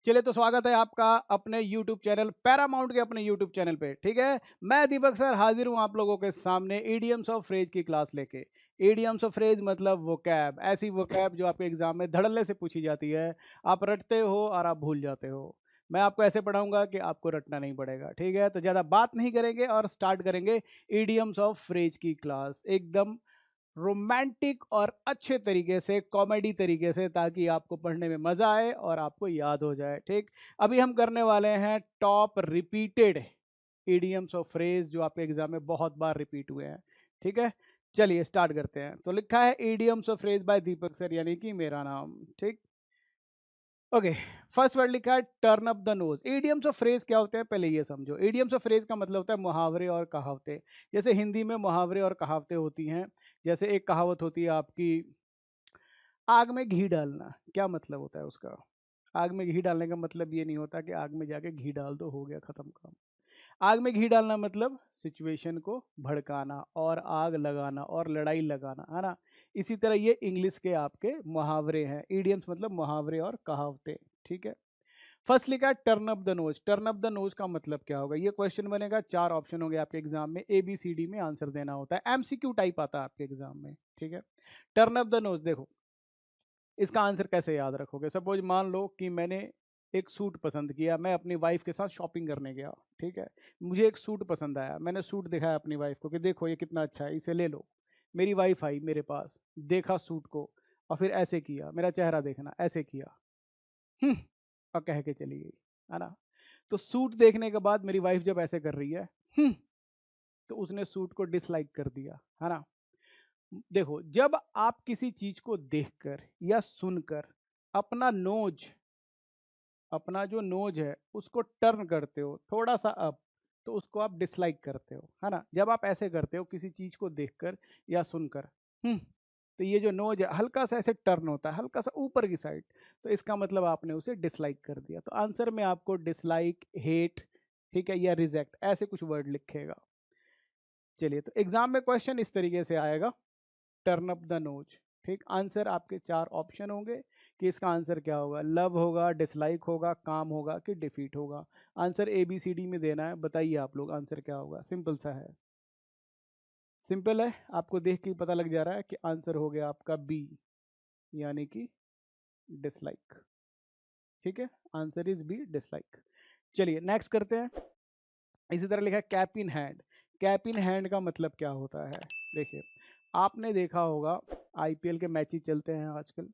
चलिए तो स्वागत है आपका अपने YouTube चैनल पैरामाउंट के अपने YouTube चैनल पे। ठीक है, मैं दीपक सर हाजिर हूँ आप लोगों के सामने इडियम्स ऑफ फ्रेज की क्लास लेके। इडियम्स ऑफ फ्रेज मतलब वोकैब, ऐसी वोकैब जो आपके एग्जाम में धड़ल्ले से पूछी जाती है, आप रटते हो और आप भूल जाते हो। मैं आपको ऐसे पढ़ाऊंगा कि आपको रटना नहीं पड़ेगा। ठीक है, तो ज़्यादा बात नहीं करेंगे और स्टार्ट करेंगे इडियम्स ऑफ फ्रेज की क्लास एकदम रोमांटिक और अच्छे तरीके से, कॉमेडी तरीके से, ताकि आपको पढ़ने में मजा आए और आपको याद हो जाए। ठीक, अभी हम करने वाले हैं top repeated idioms of phrase जो आपके एग्जाम में बहुत बार रिपीट हुए हैं। ठीक है, चलिए स्टार्ट करते हैं। तो लिखा है idioms of phrase by Deepak sir, यानी कि मेरा नाम। ठीक, ओके। फर्स्ट वर्ड लिखा है turn up the nose. Idioms of phrase क्या होते हैं पहले ये समझो। इडियम्स ऑफ फ्रेज का मतलब होता है मुहावरे और कहावतें। जैसे हिंदी में मुहावरे और कहावतें होती हैं। जैसे एक कहावत होती है आपकी, आग में घी डालना। क्या मतलब होता है उसका? आग में घी डालने का मतलब ये नहीं होता कि आग में जाके घी डाल दो, हो गया खत्म काम। आग में घी डालना मतलब सिचुएशन को भड़काना और आग लगाना और लड़ाई लगाना, है ना। इसी तरह ये इंग्लिश के आपके मुहावरे हैं। इडियम्स मतलब मुहावरे और कहावतें। ठीक है, फर्स्ट लिखा है turn up the nose. Turn up the nose का मतलब क्या होगा? ये क्वेश्चन बनेगा, 4 ऑप्शन होंगे आपके एग्जाम में, ए बी सी डी में आंसर देना होता है। एमसीक्यू टाइप आता है आपके एग्जाम में। ठीक है, टर्न अप द नोज देखो, इसका आंसर कैसे याद रखोगे? सपोज मान लो कि मैंने एक सूट पसंद किया, मैं अपनी वाइफ के साथ शॉपिंग करने गया। ठीक है, मुझे एक सूट पसंद आया, मैंने सूट दिखाया अपनी वाइफ को कि देखो ये कितना अच्छा है, इसे ले लो। मेरी वाइफ आई मेरे पास, देखा सूट को और फिर ऐसे किया, मेरा चेहरा देखना, ऐसे किया, "हम्म", और कह के चली गई, है ना। तो सूट देखने के बाद मेरी वाइफ जब ऐसे कर रही है, "हम्म", तो उसने सूट को डिसलाइक कर दिया, है ना। देखो, जब आप किसी चीज को देखकर या सुनकर अपना नोज, अपना जो नोज है उसको टर्न करते हो थोड़ा सा अप, तो उसको आप डिसलाइक करते हो, है ना। जब आप ऐसे करते हो किसी चीज को देखकर या सुनकर, तो ये जो नोज है हल्का सा ऐसे टर्न होता है, हल्का सा ऊपर की साइड, तो इसका मतलब आपने उसे डिसलाइक कर दिया। तो आंसर में आपको डिसलाइक, हेट, ठीक है, या रिजेक्ट, ऐसे कुछ वर्ड लिखेगा। चलिए, तो एग्जाम में क्वेश्चन इस तरीके से आएगा, टर्न अप द नोज। ठीक, आंसर आपके 4 ऑप्शन होंगे कि इसका आंसर क्या होगा। लव होगा, डिसलाइक होगा, काम होगा कि डिफीट होगा। Answer A B C D में देना है। बताइए आप लोग आंसर क्या होगा। सिंपल सा है, सिंपल है, आपको देख के ही पता लग जा रहा है कि आंसर हो गया आपका बी, यानी कि डिसलाइक। ठीक है, आंसर इज बी, डिसलाइक। चलिए नेक्स्ट करते हैं। इसी तरह लिखा है cap in hand. Cap in hand का मतलब क्या होता है? देखिए, आपने देखा होगा आईपीएल के मैचेस चलते हैं आजकल।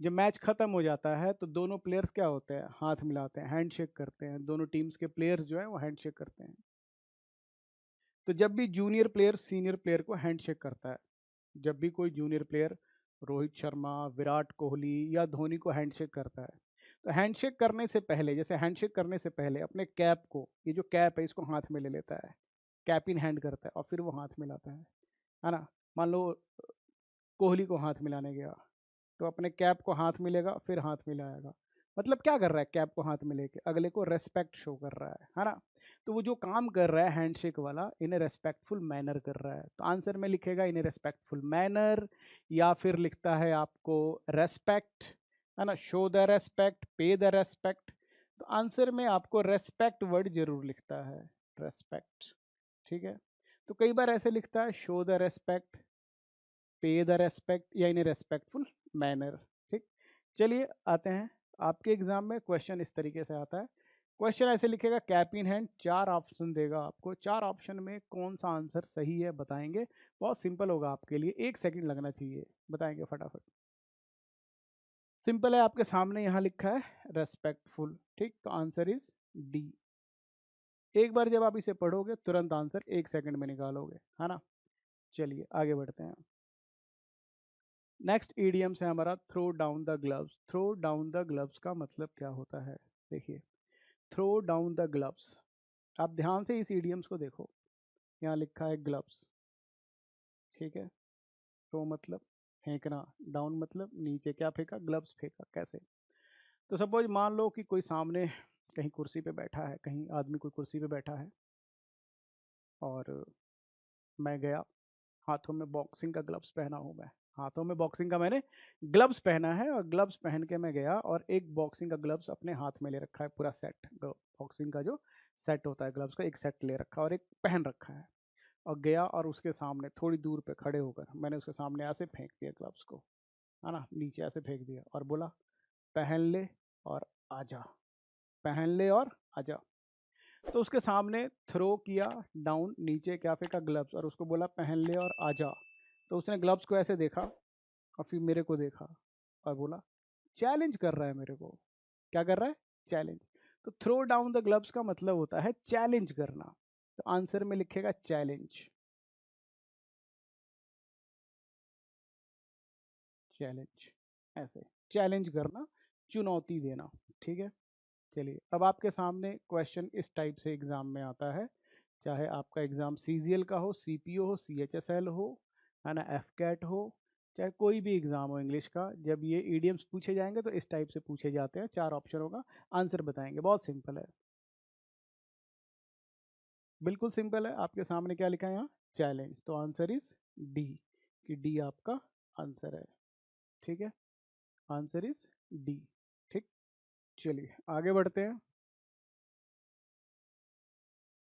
जब मैच खत्म हो जाता है तो दोनों प्लेयर्स क्या होते हैं, हाथ मिलाते हैं, हैंडशेक करते हैं। दोनों टीम्स के प्लेयर्स जो है वो हैंडशेक करते हैं। तो जब भी जूनियर प्लेयर सीनियर प्लेयर को हैंडशेक करता है, जब भी कोई जूनियर प्लेयर रोहित शर्मा, विराट कोहली या धोनी को हैंडशेक करता है, तो हैंडशेक करने से पहले, जैसे हैंडशेक करने से पहले अपने कैप को, ये जो कैप है इसको हाथ में ले लेता है, कैप इन हैंड करता है और फिर वो हाथ मिलाता है ना। मान लो कोहली को हाथ मिलाने गया, तो अपने कैप को हाथ मिलेगा फिर हाथ मिलाएगा। मतलब क्या कर रहा है? कैप को हाथ मिले के अगले को रेस्पेक्ट शो कर रहा है ना। तो वो जो काम कर रहा है हैंडशेक वाला, इन रेस्पेक्टफुल मैनर कर रहा है। तो आंसर में लिखेगा इन रेस्पेक्टफुल मैनर, या फिर लिखता है आपको रेस्पेक्ट, है ना, शो द रेस्पेक्ट, पे द रेस्पेक्ट। तो आंसर में आपको रेस्पेक्ट वर्ड जरूर लिखता है, रेस्पेक्ट। ठीक है, तो कई बार ऐसे लिखता है शो द रेस्पेक्ट, पे द रेस्पेक्ट, या इन ए रेस्पेक्टफुल मैनर। ठीक, चलिए आते हैं आपके एग्जाम में क्वेश्चन इस तरीके से आता है। क्वेश्चन ऐसे लिखेगा कैप इन हैंड, 4 ऑप्शन देगा आपको। 4 ऑप्शन में कौन सा आंसर सही है बताएंगे। बहुत सिंपल होगा आपके लिए, 1 सेकंड लगना चाहिए, बताएंगे फटाफट। सिंपल है, आपके सामने यहाँ लिखा है रेस्पेक्टफुल। ठीक, तो आंसर इज डी। एक बार जब आप इसे पढ़ोगे तुरंत आंसर 1 सेकंड में निकालोगे, है ना। चलिए आगे बढ़ते हैं। नेक्स्ट ईडियम्स है हमारा throw down the gloves. Throw down the gloves का मतलब क्या होता है? देखिए, थ्रो डाउन द ग्लव्स, आप ध्यान से इस ईडियम्स को देखो। यहाँ लिखा है ग्लव्स, ठीक है। थ्रो मतलब फेंकना, डाउन मतलब नीचे, क्या फेंका? ग्लव्स फेंका। कैसे? तो सपोज मान लो कि कोई सामने कहीं कुर्सी पे बैठा है, कहीं आदमी कोई कुर्सी पे बैठा है और मैं गया, हाथों में बॉक्सिंग का ग्लव्स पहना हूँ मैं, हाथों में बॉक्सिंग का मैंने ग्लव्स पहना है और ग्लव्स पहन के मैं गया और एक बॉक्सिंग का ग्लव्स अपने हाथ में ले रखा है, पूरा सेट बॉक्सिंग का जो सेट होता है ग्लव्स का, एक सेट ले रखा है और एक पहन रखा है। और गया और उसके सामने थोड़ी दूर पे खड़े होकर मैंने उसके सामने ऐसे फेंक दिया ग्लव्स को, है ना, नीचे ऐसे फेंक दिया और बोला पहन ले और आजा, पहन ले और आजा। तो उसके सामने थ्रो किया डाउन, नीचे क्या फेंका ग्लव्स और उसको बोला पहन ले और आजा। तो उसने ग्लव्स को ऐसे देखा और फिर मेरे को देखा और बोला चैलेंज कर रहा है मेरे को। क्या कर रहा है? चैलेंज। तो थ्रो डाउन द ग्लव्स का मतलब होता है चैलेंज करना। तो आंसर में लिखेगा चैलेंज। चैलेंज, ऐसे चैलेंज करना, चुनौती देना। ठीक है। चलिए अब आपके सामने क्वेश्चन इस टाइप से एग्जाम में आता है, चाहे आपका एग्जाम सीजीएल का हो, सीपीओ हो, सीएचएसएल हो, है ना, एफकेट हो, चाहे कोई भी एग्जाम हो इंग्लिश का, जब ये ईडियम्स पूछे जाएंगे तो इस टाइप से पूछे जाते हैं। 4 ऑप्शन होगा, आंसर बताएंगे, बहुत सिंपल है, बिल्कुल सिंपल है। आपके सामने क्या लिखा है यहाँ? चैलेंज। तो आंसर इज डी, कि डी आपका आंसर है। ठीक है, आंसर इज डी। ठीक। चलिए आगे बढ़ते हैं।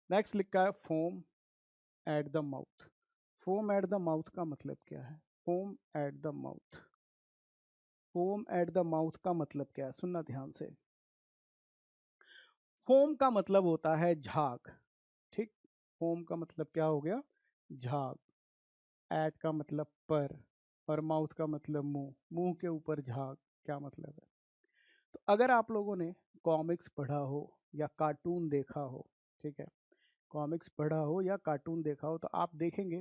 नेक्स्ट लिखा है foam at the mouth. Foam at the mouth का मतलब क्या है? Foam at the mouth, foam at the mouth का मतलब क्या है? सुनना ध्यान से। फोम का मतलब होता है झाग। ठीक। फोम का मतलब क्या हो गया? झाग। एट का मतलब पर, और माउथ का मतलब मुंह, मुंह के ऊपर झाग, क्या मतलब है? तो अगर आप लोगों ने कॉमिक्स पढ़ा हो या कार्टून देखा हो, ठीक है, कॉमिक्स पढ़ा हो या कार्टून देखा हो तो आप देखेंगे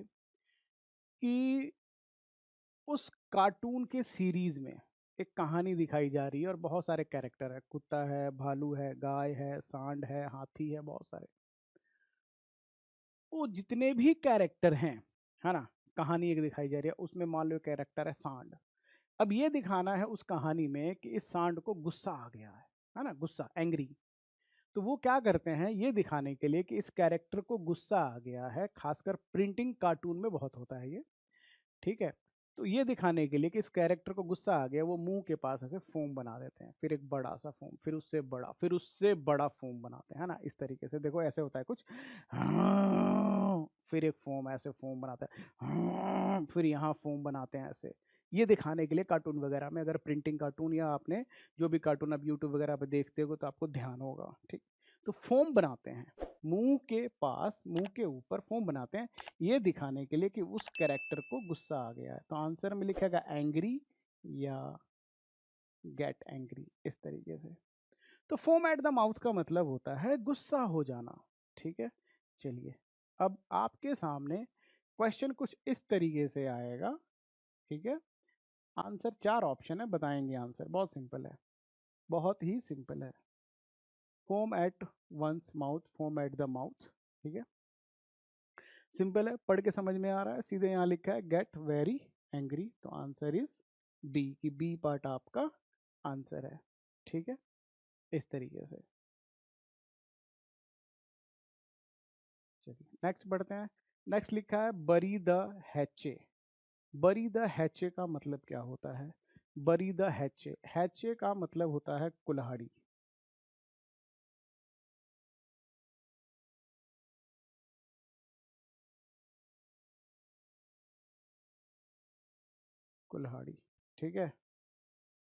कि उस कार्टून के सीरीज में एक कहानी दिखाई जा रही है और बहुत सारे कैरेक्टर है, कुत्ता है, भालू है, गाय है, सांड है, हाथी है, बहुत सारे। वो जितने भी कैरेक्टर हैं, है ना, कहानी एक दिखाई जा रही है, उसमें मान लो कैरेक्टर है सांड। अब ये दिखाना है उस कहानी में कि इस सांड को गुस्सा आ गया है ना, गुस्सा, एंग्री। तो वो क्या करते हैं ये दिखाने के लिए कि इस कैरेक्टर को गुस्सा आ गया है, खासकर प्रिंटिंग कार्टून में बहुत होता है ये। ठीक है। तो ये दिखाने के लिए कि इस कैरेक्टर को गुस्सा आ गया, वो मुंह के पास ऐसे फोम बना देते हैं, फिर एक बड़ा सा फोम, फिर उससे बड़ा, फिर उससे बड़ा फोम बनाते हैं ना, इस तरीके से। देखो ऐसे होता है कुछ, हाँ, फिर एक फोम, ऐसे फोम बनाता है, हाँ, फिर यहाँ फोम बनाते हैं ऐसे। ये दिखाने के लिए कार्टून वगैरह में, अगर प्रिंटिंग कार्टून या आपने जो भी कार्टून आप यूट्यूब वगैरह पे देखते हो तो आपको ध्यान होगा। ठीक। तो फोम बनाते हैं मुंह के पास, मुंह के ऊपर फोम बनाते हैं, ये दिखाने के लिए कि उस कैरेक्टर को गुस्सा आ गया है। तो आंसर में लिखेगा एंग्री या गेट एंग्री, इस तरीके से। तो फोम एट द माउथ का मतलब होता है गुस्सा हो जाना। ठीक है। चलिए अब आपके सामने क्वेश्चन कुछ इस तरीके से आएगा। ठीक है। आंसर 4 ऑप्शन है, बताएंगे आंसर, बहुत सिंपल है, बहुत ही सिंपल है। Foam at one's mouth, foam at the mouth. ठीक है, सिंपल है, पढ़ के समझ में आ रहा है। सीधे यहाँ लिखा है गेट वेरी एंग्री। तो आंसर इज बी, कि बी पार्ट आपका आंसर है। ठीक है, इस तरीके से। चलिए नेक्स्ट बढ़ते हैं। नेक्स्ट लिखा है बरी द हैचे। बरी द हैचे का मतलब क्या होता है? बरी द हैचे, हैचे का मतलब होता है कुल्हाड़ी। कुल्हाड़ी। ठीक है।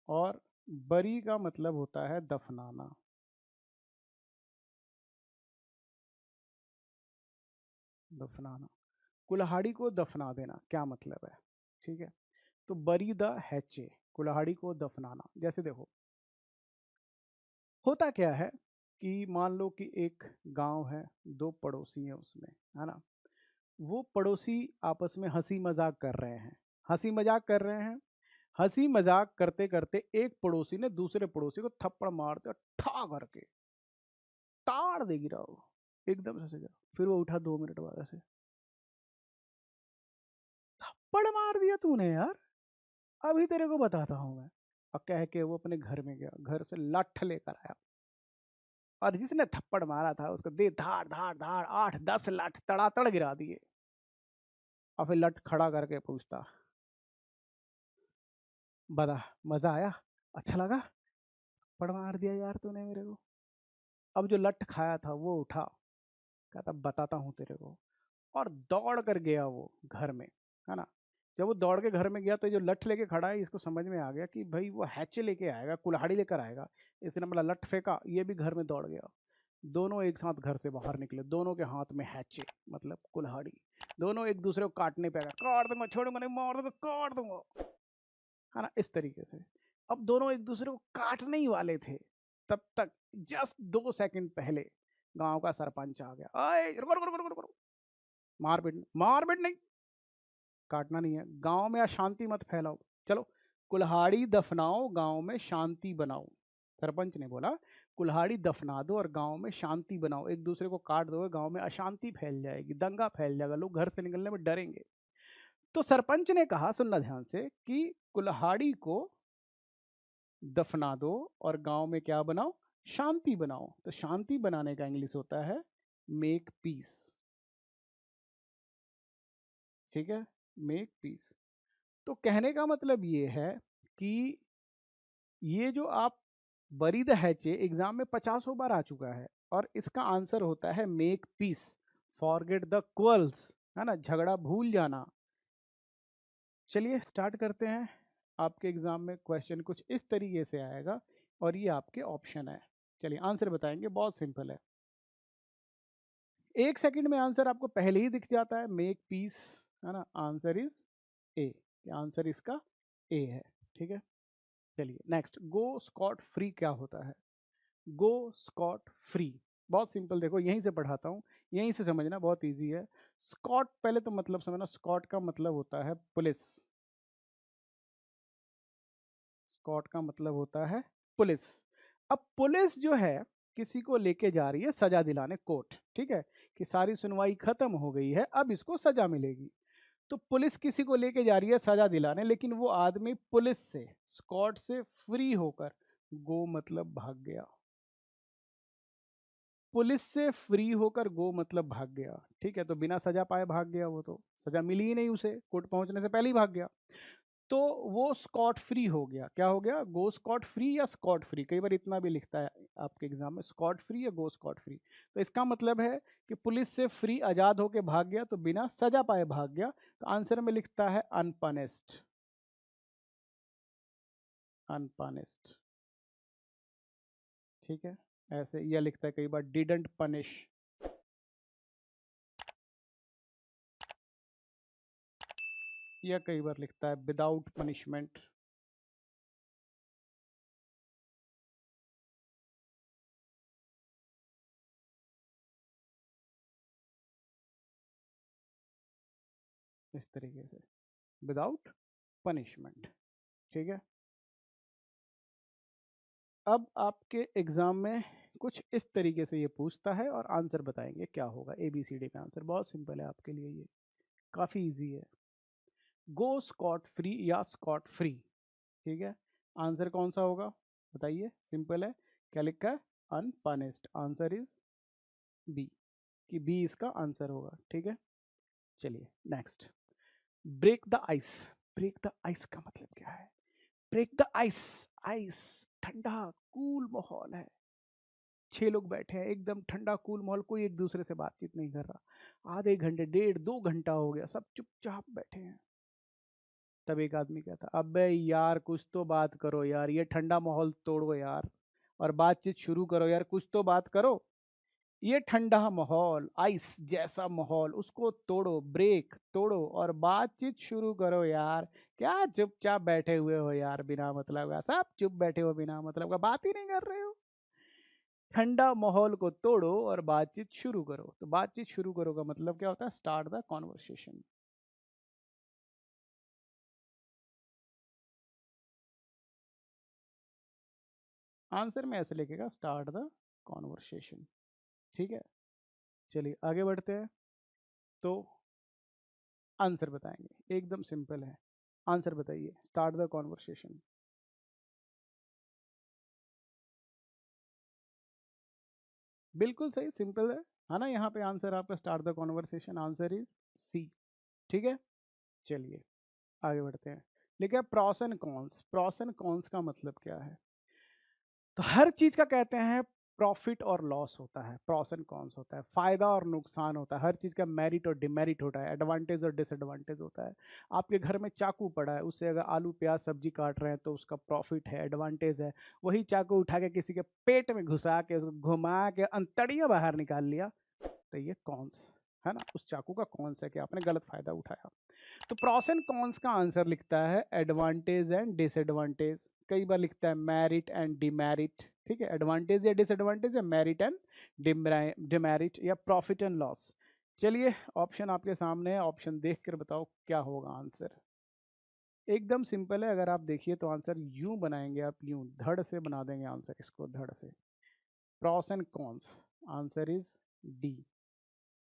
और बरी का मतलब होता है दफनाना। दफनाना, कुल्हाड़ी को दफना देना, क्या मतलब है? ठीक है। तो बरी द हैचे, कुल्हाड़ी को दफनाना। जैसे देखो होता क्या है कि मान लो कि एक गांव है, 2 पड़ोसी हैं उसमें, है ना। वो पड़ोसी आपस में हंसी मजाक कर रहे हैं, हंसी मजाक कर रहे हैं। हंसी मजाक करते करते एक पड़ोसी ने दूसरे पड़ोसी को थप्पड़ मारते और ठा करके ताड़ दे गिरा वो, एकदम से गिरा। फिर वो उठा 2 मिनट बाद ऐसे, थप्पड़ मार दिया तूने यार, अभी तेरे को बताता हूँ मैं। और कह के वो अपने घर में गया, घर से लाठ लेकर आया, और जिसने थप्पड़ मारा था उसको दे धाड़ धाड़ धाड़ 8-10 लाठ तड़ातड़ गिरा दिए। और फिर लठ खड़ा करके पूछता, बता, मजा आया? अच्छा लगा? पड़ मार दिया यार तूने मेरे को। अब जो लठ खाया था वो उठा, कहता बताता हूँ तेरे को। और दौड़ कर गया वो घर में, है ना। जब वो दौड़ के घर में गया तो जो लठ लेके खड़ा है इसको समझ में आ गया कि भाई वो हैचे लेके आएगा, कुल्हाड़ी लेकर आएगा। इसने मतलब लठ फेंका, ये भी घर में दौड़ गया। दोनों एक साथ घर से बाहर निकले, दोनों के हाथ में हैचे मतलब कुल्हाड़ी। दोनों एक दूसरे को काटने पे आ गए, काट दूंगा, छोड़ूंगा नहीं, मार दूंगा, काट दूंगा, है ना, इस तरीके से। अब दोनों एक दूसरे को काटने ही वाले थे, तब तक जस्ट 2 सेकंड पहले गांव का सरपंच आ गया। अरे रुको रुको रुको रुको रुको, मारपीट मारपीट नहीं, काटना नहीं है, गांव में अशांति मत फैलाओ। चलो, कुल्हाड़ी दफनाओ, गांव में शांति बनाओ। सरपंच ने बोला कुल्हाड़ी दफना दो और गांव में शांति बनाओ। एक दूसरे को काट दोगे, गांव में अशांति फैल जाएगी, दंगा फैल जाएगा, लोग घर से निकलने में डरेंगे। तो सरपंच ने कहा, सुनना ध्यान से, कि कुल्हाड़ी को दफना दो और गांव में क्या बनाओ, शांति बनाओ। तो शांति बनाने का इंग्लिश होता है मेक पीस। ठीक है, मेक पीस। तो कहने का मतलब ये है कि ये जो आप बरी द हैचे एग्जाम में 50 बार आ चुका है, और इसका आंसर होता है मेक पीस, फॉरगेट द क्वल्स, है ना, झगड़ा भूल जाना। चलिए स्टार्ट करते हैं। आपके एग्जाम में क्वेश्चन कुछ इस तरीके से आएगा और ये आपके ऑप्शन है। चलिए आंसर बताएंगे, बहुत सिंपल है। 1 सेकंड में आंसर आपको पहले ही दिख जाता है, मेक पीस, है ना। आंसर इज ए, आंसर इसका ए है। ठीक है, चलिए नेक्स्ट, गो स्कॉट फ्री क्या होता है? गो स्कॉट फ्री, बहुत सिंपल, देखो यहीं से पढ़ाता हूँ, यहीं से समझना, बहुत इजी है। स्कॉट, पहले तो मतलब समझना, स्कॉट का मतलब होता है पुलिस। स्कॉट का मतलब होता है पुलिस। अब पुलिस जो है किसी को लेके जा रही है सजा दिलाने, कोर्ट, ठीक है, कि सारी सुनवाई खत्म हो गई है, अब इसको सजा मिलेगी। तो पुलिस किसी को लेके जा रही है सजा दिलाने, लेकिन वो आदमी पुलिस से, स्कॉट से फ्री होकर, गो मतलब भाग गया। पुलिस से फ्री होकर गो मतलब भाग गया, ठीक है, तो बिना सजा पाए भाग गया, वो तो सजा मिली ही नहीं उसे, कोर्ट पहुंचने से पहले ही भाग गया। तो वो स्कॉट फ्री हो गया, क्या हो गया, गो स्कॉट फ्री या स्कॉट फ्री, कई बार इतना भी लिखता है आपके एग्जाम में, स्कॉट फ्री या गो स्कॉट फ्री। तो इसका मतलब है कि पुलिस से फ्री, आजाद होके भाग गया, तो बिना सजा पाए भाग गया। तो आंसर में लिखता है अनपनिश्ड, अनपनिश्ड। ठीक है, ऐसे यह लिखता है कई बार डिडंट पनिश, या कई बार लिखता है विदाउट पनिशमेंट। इस तरीके से, विदाउट पनिशमेंट। ठीक है, अब आपके एग्जाम में कुछ इस तरीके से ये पूछता है और आंसर बताएंगे क्या होगा। ABCD का आंसर बहुत सिंपल है आपके लिए, ये काफी इजी है। गो स्कॉट फ्री या स्कॉट फ्री, ठीक है, आंसर कौन सा होगा बताइए, सिंपल है, क्या लिखा है, अनपनिश्ड। आंसर इज बी, कि बी इसका आंसर होगा। ठीक है, चलिए next, break the ice. Break the ice का मतलब क्या है? ब्रेक द आइस, आइस ठंडा कूल माहौल है, 6 लोग बैठे हैं, एकदम ठंडा कूल माहौल, कोई एक दूसरे से बातचीत नहीं कर रहा, आधे घंटे, 1.5 2 घंटा हो गया, सब चुपचाप बैठे हैं। तब एक आदमी कहता, अबे यार कुछ तो बात करो यार, ये ठंडा माहौल तोड़ो यार, और बातचीत शुरू करो यार, कुछ तो बात करो। ये ठंडा माहौल, आइस जैसा माहौल, उसको तोड़ो, ब्रेक तोड़ो और बातचीत शुरू करो यार। क्या चुपचाप बैठे हुए हो यार, बिना मतलब का, सब चुप बैठे हो, बिना मतलब का बात ही नहीं कर रहे हो। ठंडा माहौल को तोड़ो और बातचीत शुरू करो। तो बातचीत शुरू करो का मतलब क्या होता है, स्टार्ट द कॉन्वर्सेशन। आंसर में ऐसे लिखेगा, स्टार्ट द कॉन्वर्सेशन। ठीक है, चलिए आगे बढ़ते हैं। तो आंसर बताएंगे, एकदम सिंपल है, आंसर बताइए, स्टार्ट द कॉन्वर्सेशन। बिल्कुल सही, सिंपल है ना, यहाँ पे आंसर आपका start the conversation, answer is C. ठीक है, चलिए आगे बढ़ते हैं। लिखा है pros and cons. Pros and cons का मतलब क्या है? तो हर चीज का कहते हैं प्रॉफिट और लॉस होता है, प्रॉस एंड कॉन्स होता है, फायदा और नुकसान होता है, हर चीज का मेरिट और डिमेरिट होता है, एडवांटेज और डिसएडवांटेज होता है। आपके घर में चाकू पड़ा है, उससे अगर आलू प्याज सब्जी काट रहे हैं तो उसका प्रॉफिट है, एडवांटेज है। वही चाकू उठा के किसी के पेट में घुसा के उसको घुमा के अंतड़िया बाहर निकाल लिया तो ये कॉन्स है ना, उस चाकू का कॉन्स है कि आपने गलत फायदा उठाया। तो प्रॉस एंड कॉन्स का आंसर लिखता है एडवांटेज एंड डिसएडवांटेज, कई बार लिखता है मेरिट एंड डिमेरिट। ठीक है, एडवांटेज या डिसएडवांटेज या मेरिट एंड डिमेरिट या प्रॉफिट एंड लॉस। चलिए ऑप्शन आपके सामने है, ऑप्शन देख कर बताओ क्या होगा आंसर। एकदम सिंपल है, अगर आप देखिए तो आंसर यूं बनाएंगे, आप यूं धड़ से बना देंगे आंसर, इसको धड़ से। Pros and cons, answer is D,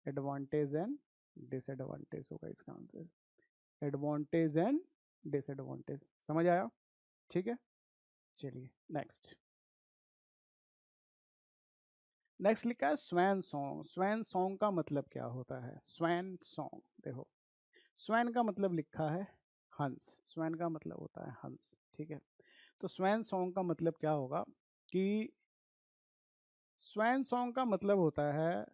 advantage and disadvantage होगा इसका आंसर। एडवांटेज एंड डिसएडवांटेज, समझ आया? ठीक है, चलिए नेक्स्ट। नेक्स्ट लिखा है स्वैन सॉन्ग। स्वैन सॉन्ग का मतलब क्या होता है? स्वैन सॉन्ग देखो, स्वैन का मतलब लिखा है हंस, स्वैन का मतलब होता है हंस। ठीक है, तो स्वैन सॉन्ग का मतलब क्या होगा कि स्वैन सॉन्ग का मतलब होता है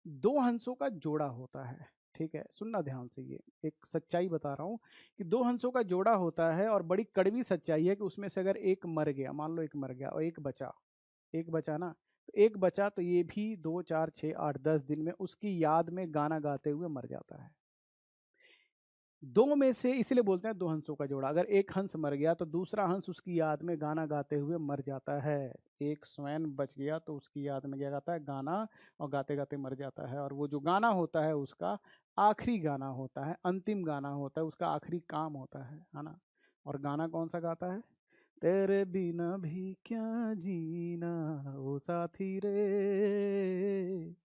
दो हंसों का जोड़ा होता है। ठीक है, सुनना ध्यान से, ये एक सच्चाई बता रहा हूँ कि दो हंसों का जोड़ा होता है और बड़ी कड़वी सच्चाई है कि उसमें से अगर एक मर गया, मान लो एक मर गया और एक बचा, एक बचा ना, तो एक बचा तो ये भी 2 4 6 8 10 दिन में उसकी याद में गाना गाते हुए मर जाता है। दो में से इसलिए बोलते हैं दो हंसों का जोड़ा, अगर एक हंस मर गया तो दूसरा हंस उसकी याद में गाना गाते हुए मर जाता है। एक स्वयं बच गया तो उसकी याद में क्या गाता है? गाना, और गाते गाते मर जाता है। और वो जो गाना होता है उसका आखिरी गाना होता है, अंतिम गाना होता है, उसका आखिरी काम होता है ना। और गाना कौन सा गाता है? तेरे बिना भी क्या जीना ओ साथी रे,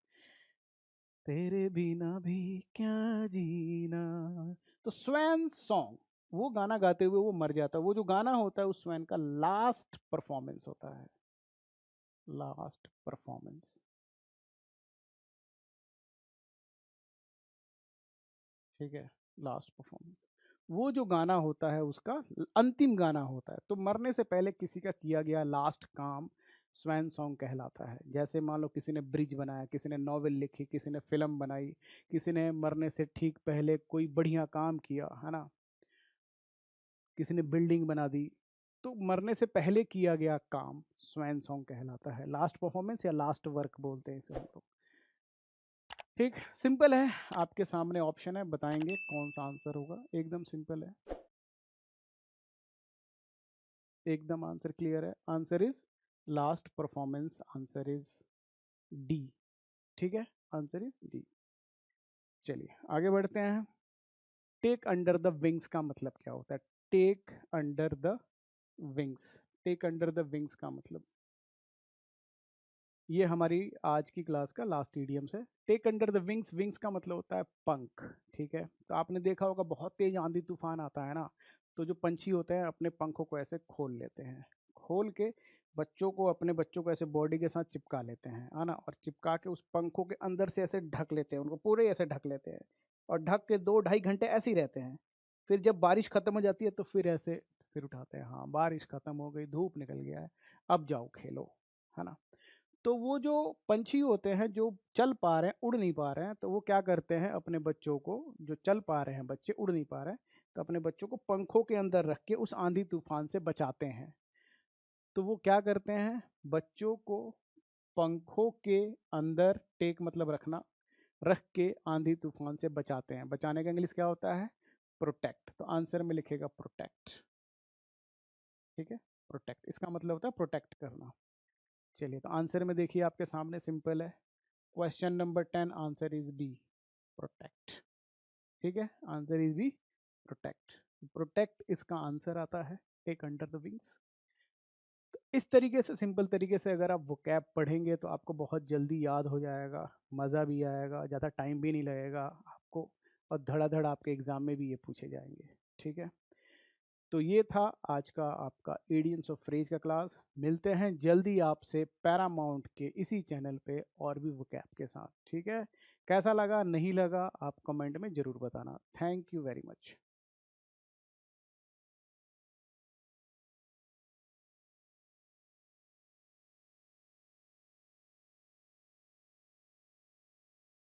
तेरे बिना भी क्या जीना। तो स्वैन सॉन्ग, वो गाना गाते हुए वो मर जाता है। वो जो गाना होता है उस स्वैन का लास्ट परफॉर्मेंस होता है, लास्ट परफॉर्मेंस। ठीक है, लास्ट परफॉर्मेंस, वो जो गाना होता है उसका अंतिम गाना होता है। तो मरने से पहले किसी का किया गया लास्ट काम स्वैन सॉन्ग कहलाता है। जैसे मान लो किसी ने ब्रिज बनाया, किसी ने नॉवेल लिखी, किसी ने फिल्म बनाई, किसी ने मरने से ठीक पहले कोई बढ़िया काम किया है ना, किसी ने बिल्डिंग बना दी, तो मरने से पहले किया गया काम स्वैन सॉन्ग कहलाता है, लास्ट परफॉर्मेंस या लास्ट वर्क बोलते हैं इसे हम लोग। ठीक, सिंपल है, आपके सामने ऑप्शन है, बताएंगे कौन सा आंसर होगा। एकदम सिंपल है, एकदम आंसर क्लियर है। Answer is last performance, answer is D. ठीक है, आंसर इज डी। चलिए आगे बढ़ते हैं। टेक अंडर द विंग्स का मतलब क्या होता है? Take under the wings, take under the wings का मतलब, ये हमारी आज की क्लास का लास्ट ईडियम्स है। Take under the wings, wings का मतलब होता है पंख। ठीक है, तो आपने देखा होगा बहुत तेज आंधी तूफान आता है ना, तो जो पंछी होते हैं अपने पंखों को ऐसे खोल लेते हैं, खोल के बच्चों को, अपने बच्चों को ऐसे बॉडी के साथ चिपका लेते हैं है ना, और चिपका के उस पंखों के अंदर से ऐसे ढक लेते हैं, उनको पूरे ऐसे ढक लेते हैं और ढक के 2 ढाई घंटे ऐसे ही रहते हैं। फिर जब बारिश खत्म हो जाती है तो फिर ऐसे फिर उठाते हैं, हाँ बारिश खत्म हो गई, धूप निकल गया है, अब जाओ खेलो, है ना। तो वो जो पंछी होते हैं जो चल पा रहे हैं, उड़ नहीं पा रहे हैं, तो वो क्या करते हैं अपने बच्चों को, जो चल पा रहे हैं बच्चे, उड़ नहीं पा रहे हैं, तो अपने बच्चों को पंखों के अंदर रख के उस आंधी तूफान से बचाते हैं। तो वो क्या करते हैं, बच्चों को पंखों के अंदर, टेक मतलब रखना, रख के आंधी तूफान से बचाते हैं। बचाने का इंग्लिश क्या होता है? प्रोटेक्ट। तो आंसर में लिखेगा प्रोटेक्ट। ठीक है, प्रोटेक्ट, इसका मतलब होता है प्रोटेक्ट करना। चलिए, तो आंसर में देखिए आपके सामने सिंपल है, question number 10, answer is B, protect. ठीक है, answer is B, protect. Protect इसका आंसर आता है, टेक अंडर द विंग्स। तो इस तरीके से, सिंपल तरीके से अगर आप वोकैब पढ़ेंगे तो आपको बहुत जल्दी याद हो जाएगा, मज़ा भी आएगा, ज़्यादा टाइम भी नहीं लगेगा आपको, और धड़ाधड़ आपके एग्जाम में भी ये पूछे जाएंगे। ठीक है, तो ये था आज का आपका इडियम्स ऑफ फ्रेज का क्लास। मिलते हैं जल्दी आपसे पैरामाउंट के इसी चैनल पे और भी वोकैब के साथ। ठीक है, कैसा लगा नहीं लगा आप कमेंट में ज़रूर बताना। Thank you very much.